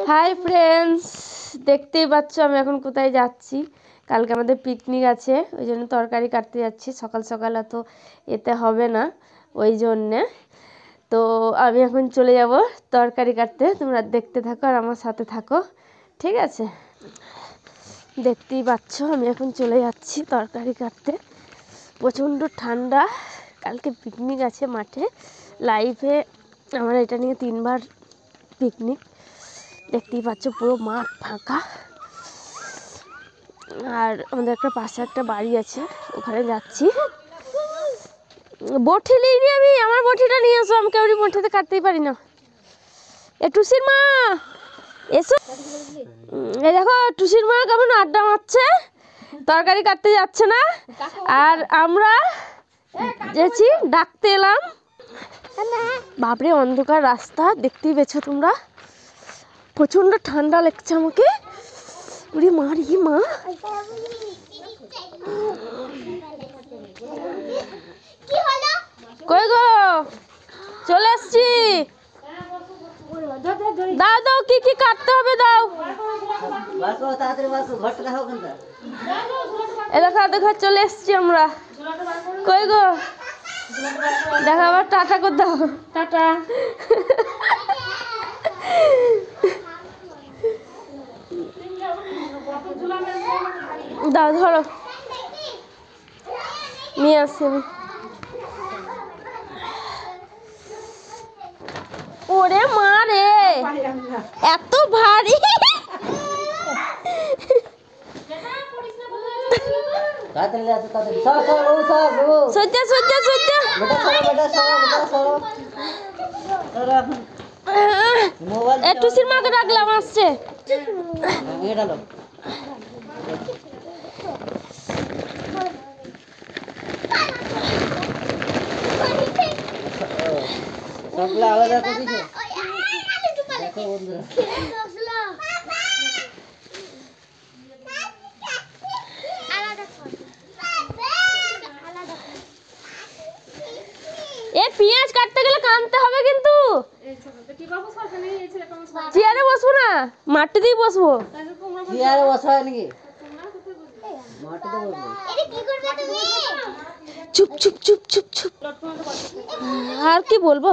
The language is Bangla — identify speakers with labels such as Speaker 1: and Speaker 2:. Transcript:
Speaker 1: হাই ফ্রেন্ডস, দেখতেই পাচ্ছ আমি এখন কোথায় যাচ্ছি। কালকে আমাদের পিকনিক আছে, ওই জন্য তরকারি কাটতে যাচ্ছি। সকাল সকাল এত এতে হবে না, ওই জন্যে তো আমি এখন চলে যাব তরকারি কাটতে। তোমরা দেখতে থাকো আর আমার সাথে থাকো, ঠিক আছে? দেখতেই পাচ্ছ আমি এখন চলে যাচ্ছি তরকারি কাটতে। প্রচণ্ড ঠান্ডা, কালকে পিকনিক আছে মাঠে। লাইফে আমার এটা নিয়ে 3বার পিকনিক। দেখতেই পাচ্ছ পুরো মাঠ ফাঁকা। আর আমাদের একটা পাশে একটা বাড়ি আছে, ওখানে যাচ্ছি। বটি নিয়ে আমি, আমার বটিটা নিয়ে আসো, আমি কেউরি বটিতে কাটতেই পারি না। এ টুসির মা এসো, এই দেখো টুসির মা কেমন আড্ডা মারছে, তরকারি কাটতে যাচ্ছে না। আর আমরা যেছি ডাকতে এলাম। বাপরে অন্ধকার রাস্তা, দেখতেই পেয়েছো তোমরা। প্রচন্ড ঠান্ডা লাগছে আমাকে। ওরে মা রে মা, কই গো? চলে এসছি। দাও দাও, কি কি কাটতে হবে দাও। এ দেখো দেখো চলে এসছি আমরা। কই গো? দেখো আবার টাটা করে দাও। টাটা। দাও ধরো, নিয়ে আসছি আমি। ওরে মা রে, এত ভারী। সজ্জা সজ্জা সজ্জা, টুসির মাকে ডাকলাম, আসছে। আলাদা করে দেখো বন্ধুরা, এ পেঁয়াজ কাটতে গেলে কানতে হবে কিন্তু। চেয়ারে বসবো না, মাটিতেই বসবো। চেয়ারে বসা হয় নাকি? চুপ চুপ চুপ চুপ চুপ। আর কি বলবো?